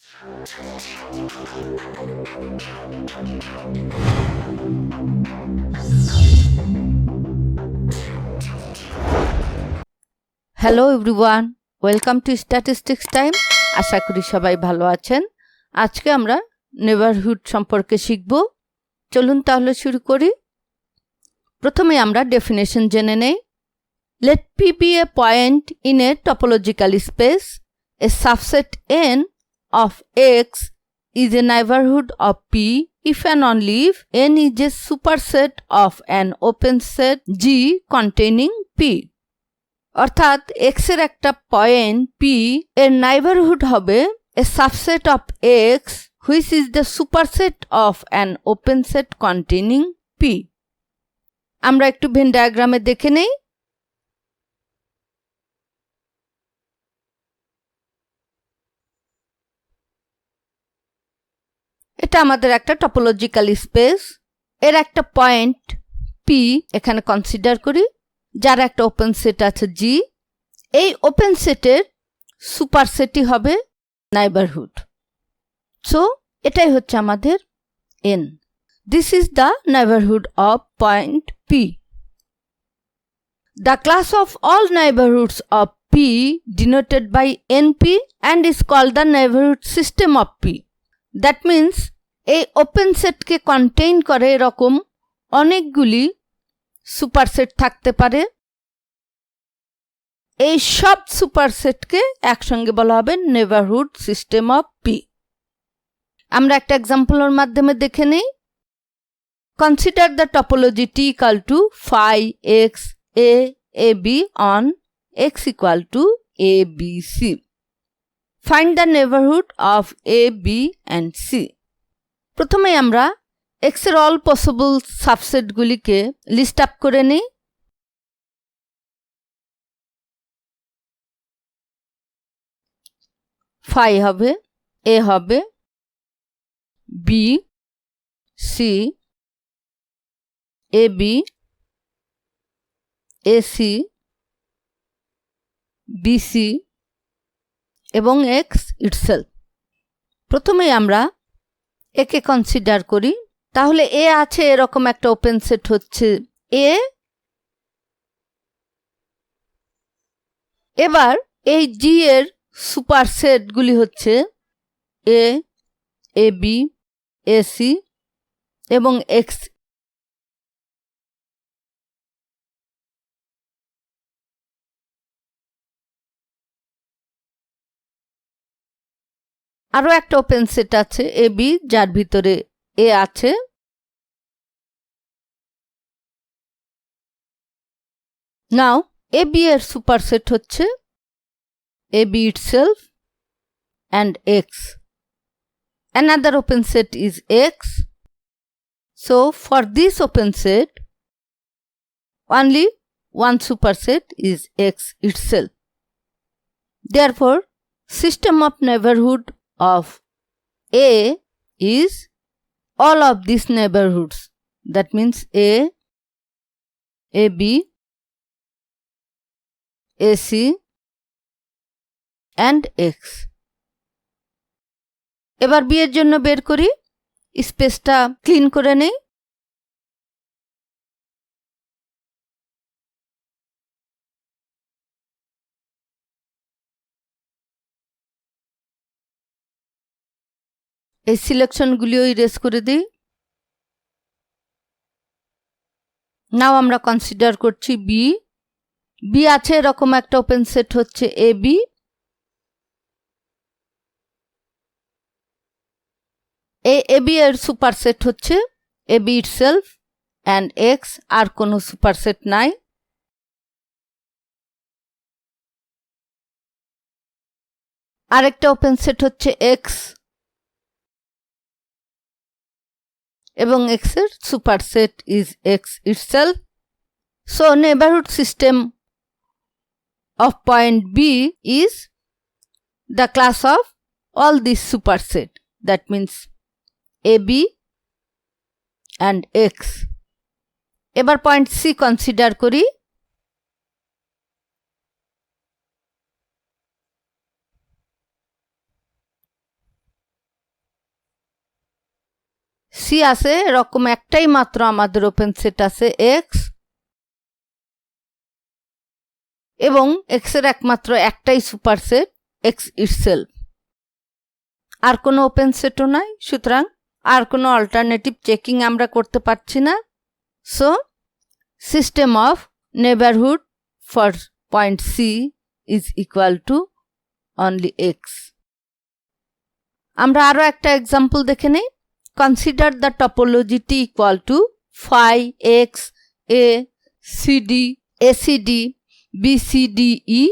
Hello everyone, welcome to statistics time. আশা করি সবাই ভালো আছেন। আজকে আমরা নেবারহুড সম্পর্কে শিখব। চলুন তাহলে শুরু করি। প্রথমে আমরা ডেফিনেশন জেনে নেই। Let P be a point in a topological space. A subset n of x is a neighborhood of p if and only if n is a superset of an open set G containing p. অর্থাৎ x এর একটা point p এর নাইবারহুড হবে a subset of x which is the superset of an open set containing p. আমরা একটু when ডায়াগ্রামে দেখে নেই। এটা আমাদের একটা টপোলজিক্যাল স্পেস। এর একটা পয়েন্ট p এখানে কনসিডার করি, যার একটা ওপেন সেট আছে G। এই ওপেন সেটের সুপারসেটই হবে নাইবারহুড। সো এটাই হচ্ছে আমাদের n। This is the neighbourhood of point p। The class of all neighbourhoods of p denoted by np and is called the neighborhood system of p. That means এই open সেটকে contain করে এরকম অনেকগুলি superset থাকতে পারে। এই সব সুপারসেটকে একসঙ্গে বলা হবে নেবারহুড সিস্টেম অফ পি। আমরা একটা এক্সাম্পলের মাধ্যমে দেখে নেই। Consider the topology T equal to phi X A A B on X equal to A B C. Find the neighbourhood of A B and C. প্রথমে আমরা এক্স এর all possible সাবসেটগুলিকে list up করে নিই। Phi হবে, A হবে, B, C, A B, AC, BC এবং X itself. প্রথমে আমরা একে কনসিডার করি। তাহলে এ আছে, এরকম একটা ওপেন সেট হচ্ছে এ। এবার এই জি এর সুপারসেটগুলি হচ্ছে এ, এ বি, এসি এবং এক্স। আরও একটা ওপেন সেট আছে এ বি, যার ভিতরে এ আছে। নাও এ বি এর সুপারসেট হচ্ছে A B itself and x. Another open set is x. So for this open set, only one superset is x itself. Therefore, system of neighborhood of A is all of these neighborhoods. That means A, AB, AC and x. এবার B এর জন্য বের করি। স্পেসটা clean করে নেই। এই সিলেকশনগুলিও erase করে দিই। নাও আমরা কনসিডার করছি বি। বি আছে এরকম একটা ওপেন সেট হচ্ছে এ বি। এই এ বি এর সুপারসেট হচ্ছে A B itself and X. আর কোনো সুপারসেট নাই। আরেকটা ওপেন সেট হচ্ছে এক্স এবং এক্স এর superset is X itself. So neighbourhood system of point B is the class of all this superset. That means A B and X. এবার point C consider করি। C আছে এরকম একটাই মাত্র আমাদের ওপেন সেট আছে এক্স, এবং এক্স এর একমাত্র একটাই সুপারসেট এক্স ইটসেলফ, আর কোনো ওপেন সেটও নাই। সুতরাং আর কোনো অল্টারনেটিভ চেকিং আমরা করতে পারছি না। So system of neighbourhood for point C is equal to only X. আমরা আরো একটা এক্সাম্পল দেখে নেই। Consider the topology T equal to phi X A CD ACD BCDE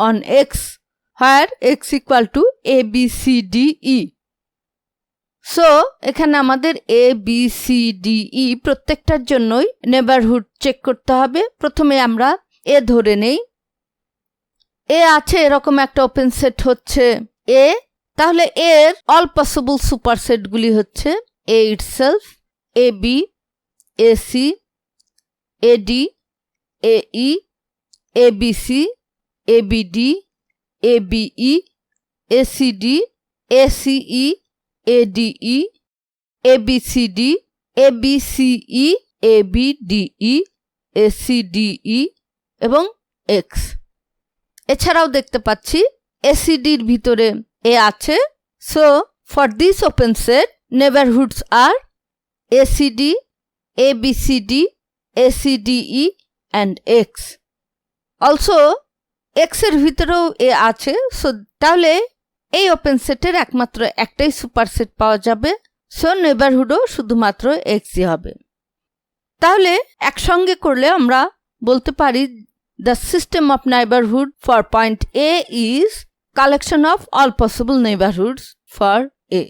on X where x equal to a b c d e. So এখানে আমাদের a b c d e প্রত্যেকটার জন্যই neighbourhood check করতে হবে। প্রথমে আমরা a ধরে নেই। a আছে এরকম একটা ওপেন সেট হচ্ছে a, তাহলে এর অল পসিবল সুপারসেটগুলি হচ্ছে a itself, a b, a c, a d, a e, a b c, a b d, ABE, ACD, ACE, ADE, ABCD, ABCE, ABDE, ACDE এবং X। এছাড়াও দেখতে পাচ্ছি ACD এর ভিতরে A আছে। So for this open set neighbourhoods are ACD, ABCD, ACDE and X। Also X এর ভিতরেও এ আছে। সো তাহলে এই ওপেন সেটের একমাত্র একটাই সুপারসেট পাওয়া যাবে। সো নেবারহুডও শুধুমাত্র এক্সই হবে। তাহলে একসঙ্গে করলে আমরা বলতে পারি the system of neighbourhood for point A is collection of all possible neighbourhoods for A.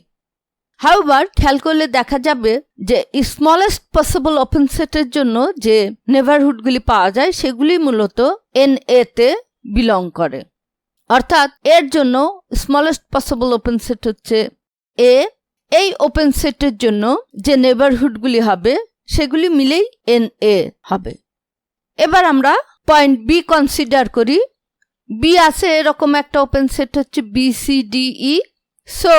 However খেয়াল করলে দেখা যাবে যে স্মলেস্ট পসিবল ওপেন সেটের জন্য যে নেবারহুডগুলি পাওয়া যায় সেগুলি মূলত এন এ তে বিলং করে। অর্থাৎ এর জন্য স্মলেস্ট পসিবল ওপেন সেট হচ্ছে এ। এই ওপেন সেটের জন্য যে নেবারহুডগুলি হবে সেগুলি মিলেই এন এ হবে। এবার আমরা পয়েন্ট বি কনসিডার করি। বি আছে এরকম একটা ওপেন সেট হচ্ছে B C D E. So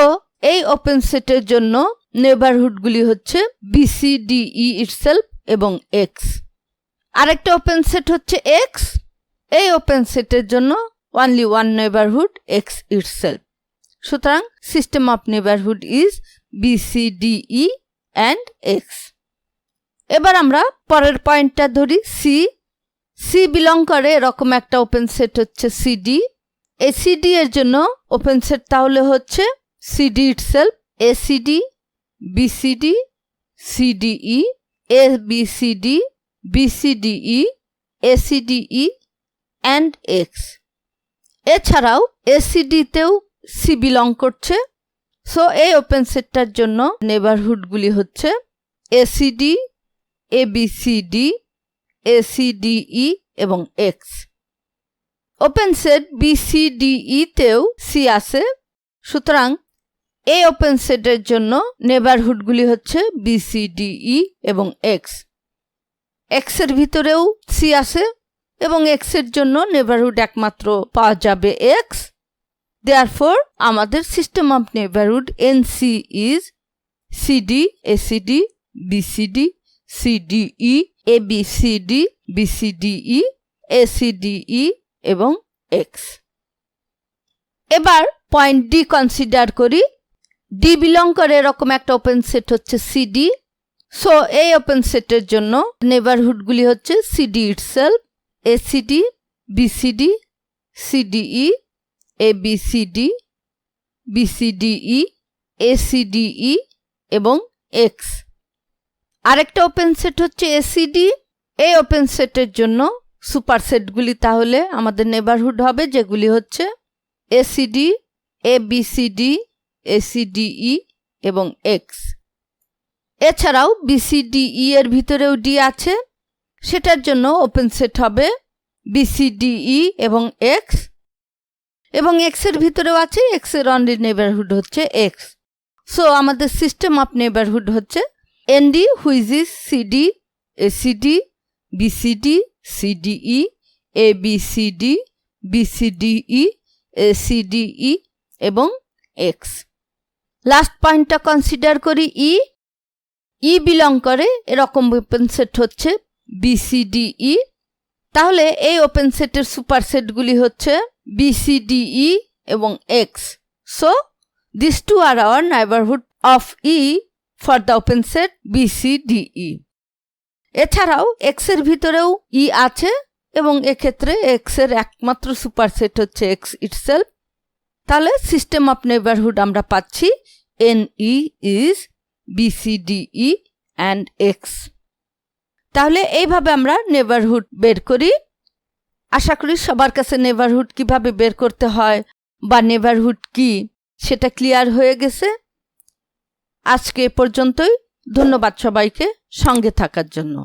এই ওপেন সেটের জন্য নেবারহুডগুলি হচ্ছে B C D E itself এবং এক্স। আরেকটা ওপেন সেট হচ্ছে এক্স। এই ওপেন সেটের জন্য only one neighbourhood X itself. সুতরাং system of neighbourhood is BCDE and X. এবার আমরা পরের পয়েন্টটা ধরি সি। সি বিলং করে এরকম একটা ওপেন সেট হচ্ছে সিডি। এই সিডি এর জন্য ওপেন সেট তাহলে হচ্ছে CD itself, ACD, BCD, CDE, ABCD, BCDE, ACDE and X. এছাড়াও এসিডিতেও সি বিলং করছে। সো এই ওপেন সেটটার জন্য নেবারহুডগুলি হচ্ছে এসিডি, এবিসিডি, এসিডিই এবং এক্স। ওপেন সেট বিসিডিই তেও সি আছে। সুতরাং এই ওপেন সেটের জন্য নেবারহুডগুলি হচ্ছে বিসিডিই এবং এক্স। এক্স এর ভিতরেও সি আছে এবং এক্স এর জন্য নেবারহুড একমাত্র পাওয়া যাবে এক্স। দেয়ারফর আমাদের system of neighbourhood NC is CD, ACD, BCD, CDE, ABCD, BCDE, ACDE এবং এক্স। এবার পয়েন্ট ডি কনসিডার করি। ডি বিলং করে এরকম একটা ওপেন সেট হচ্ছে সিডি। সো এই ওপেন সেটের জন্য নেবারহুডগুলি হচ্ছে CD itself, ACD, BCD, CDE, ABCD, BCDE, ACDE এবং এক্স। আরেকটা ওপেন সেট হচ্ছে এসিডি। এই ওপেন সেটের জন্য সুপারসেটগুলি তাহলে আমাদের নেবারহুড হবে, যেগুলি হচ্ছে এসিডি, এবিসিডি, এসিডিই এবং এক্স। এছাড়াও বিসিডিই এর ভিতরেও ডি আছে, সেটার জন্য ওপেন সেট হবে বিসিডিই এবং এক্স। এবং এক্স এর ভিতরেও আছে, এক্স এর অনলি নেবারহুড হচ্ছে এক্স। সো আমাদের সিস্টেম অফ নেবারহুড হচ্ছে ND which is CD, ACD, BCD, CDE, ABCD, BCDE, ACDE এবং এক্স। লাস্ট পয়েন্টটা কনসিডার করি ই। ই বিলং করে এরকম ওপেন সেট হচ্ছে BCDE। তাহলে এই ওপেন সেটের সুপারসেটগুলি হচ্ছে BCDE এবং X। So this two are our neighbourhood of E for the open set BCDE। এছাড়াও X এর ভিতরেও E আছে এবং এক্ষেত্রে X এর একমাত্র সুপারসেট হচ্ছে X ইটসেলফ। তাহলে সিস্টেম অফ নেইবারহুড আমরা পাচ্ছি NE is BCDE and X। তাহলে এইভাবে আমরা নেইবারহুড বের করি। আশা করি সবার কাছে নেইবারহুড কিভাবে বের করতে হয় বা নেইবারহুড কি সেটা ক্লিয়ার হয়ে গেছে। আজকে এ পর্যন্তই। ধন্যবাদ সবাইকে সঙ্গে থাকার জন্য।